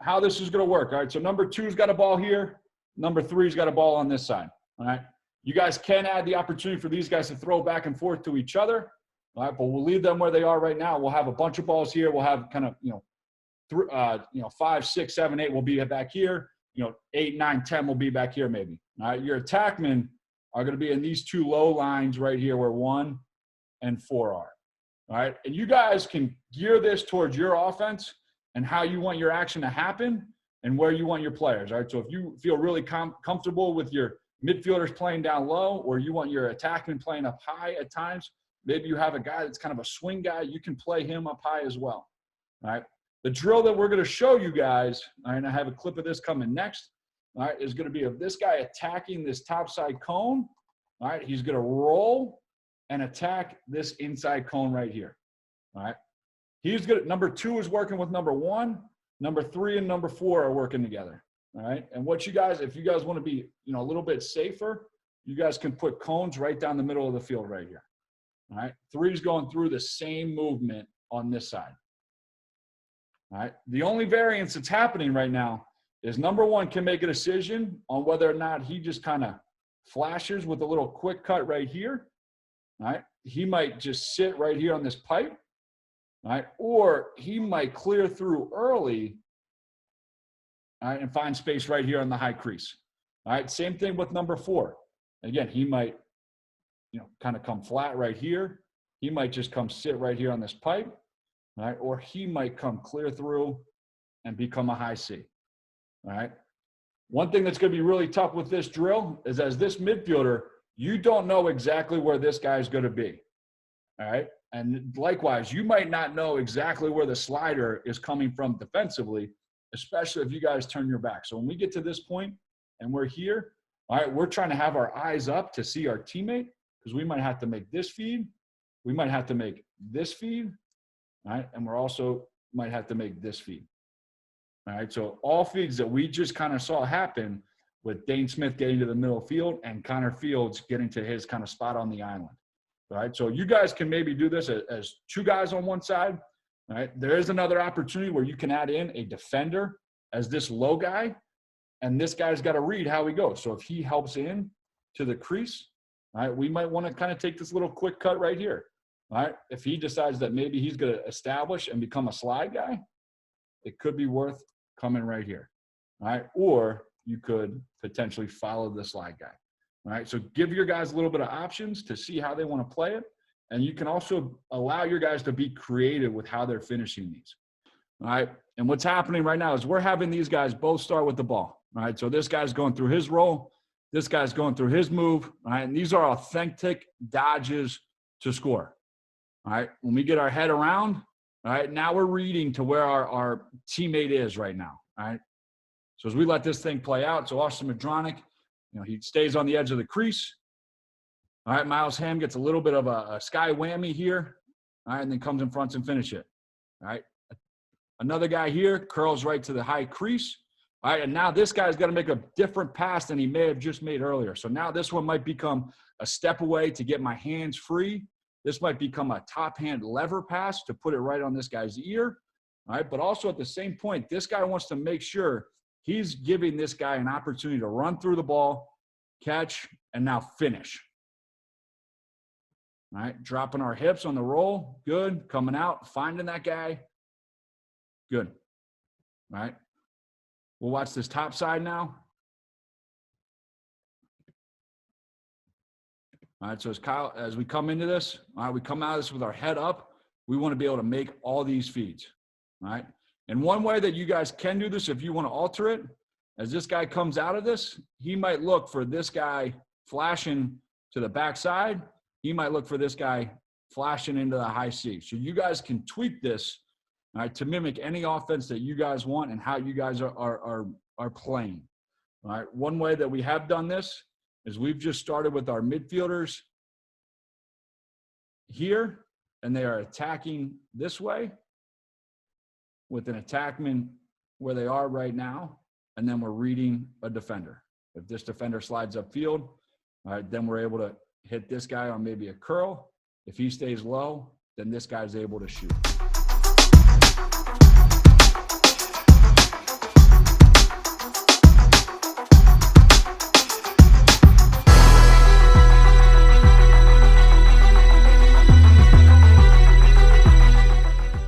how this is going to work. All right, so number 2's got a ball here. Number 3's got a ball on this side. All right, you guys can add the opportunity for these guys to throw back and forth to each other. All right, but we'll leave them where they are right now. We'll have a bunch of balls here. We'll have kind of, 5, 6, 7, 8 will be back here. 8, 9, 10 will be back here maybe. All right, your attackmen are going to be in these 2 low lines right here where 1 and 4 are. All right, and you guys can gear this towards your offense and how you want your action to happen and where you want your players. All right, so if you feel really comfortable with your midfielders playing down low, or you want your attackmen playing up high at times, maybe you have a guy that's kind of a swing guy, you can play him up high as well. All right, the drill that we're going to show you guys, all right, and I have a clip of this coming next, all right, is going to be of this guy attacking this top side cone. All right, he's going to roll and attack this inside cone right here. All right, he's good. Number 2 is working with number 1. Number 3 and number 4 are working together. All right, and what you guys, if you guys want to be, a little bit safer, you guys can put cones right down the middle of the field right here. All right, 3's going through the same movement on this side. All right, the only variance that's happening right now is number 1 can make a decision on whether or not he just kind of flashes with a little quick cut right here. All right, he might just sit right here on this pipe. All right, or he might clear through early, all right, and find space right here on the high crease. All right, same thing with number 4. Again, he might, kind of come flat right here. He might just come sit right here on this pipe, all right, or he might come clear through and become a high C. All right. One thing that's going to be really tough with this drill is, as this midfielder, you don't know exactly where this guy is going to be. All right. And likewise, you might not know exactly where the slider is coming from defensively, especially if you guys turn your back. So when we get to this point and we're here, all right, we're trying to have our eyes up to see our teammate, because we might have to make this feed. We might have to make this feed. All right. And we're also might have to make this feed. All right. So all feeds that we just kind of saw happen with Dane Smith getting to the middle field and Connor Fields getting to his kind of spot on the island. All right. So you guys can maybe do this as 2 guys on one side. All right. There is another opportunity where you can add in a defender as this low guy, and this guy's got to read how he goes. So if he helps in to the crease, all right, we might want to kind of take this little quick cut right here. All right. If he decides that maybe he's going to establish and become a slide guy, it could be worth coming right here. All right. Or you could potentially follow the slide guy. All right. So give your guys a little bit of options to see how they want to play it. And you can also allow your guys to be creative with how they're finishing these. All right. And what's happening right now is we're having these guys both start with the ball. All right. So this guy's going through his roll. This guy's going through his move. All right. And these are authentic dodges to score. All right. When we get our head around, all right, now we're reading to where our teammate is right now. All right. So as we let this thing play out, so Austin Madronic, he stays on the edge of the crease. All right. Miles Ham gets a little bit of a sky whammy here. All right. And then comes in front and finish it. All right. Another guy here curls right to the high crease. All right. And now this guy's got to make a different pass than he may have just made earlier. So now this one might become a step away to get my hands free. This might become a top hand lever pass to put it right on this guy's ear. All right. But also at the same point, this guy wants to make sure he's giving this guy an opportunity to run through the ball, catch, and now finish. All right. Dropping our hips on the roll. Good. Coming out, finding that guy. Good. All right. We'll watch this top side now. All right, so as we come into this, all right, we come out of this with our head up. We want to be able to make all these feeds, all right? And one way that you guys can do this, if you want to alter it, as this guy comes out of this, he might look for this guy flashing to the backside. He might look for this guy flashing into the high C. So you guys can tweak this, all right, to mimic any offense that you guys want and how you guys are playing, all right? One way that we have done this is we've just started with our midfielders here, and they are attacking this way with an attackman where they are right now, and then we're reading a defender. If this defender slides upfield, all right, then we're able to hit this guy on maybe a curl. If he stays low, then this guy's able to shoot.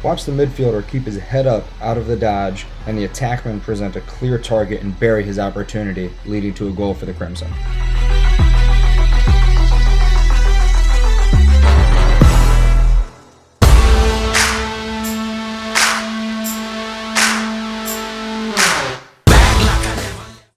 Watch the midfielder keep his head up out of the dodge, and the attackman present a clear target and bury his opportunity, leading to a goal for the Crimson.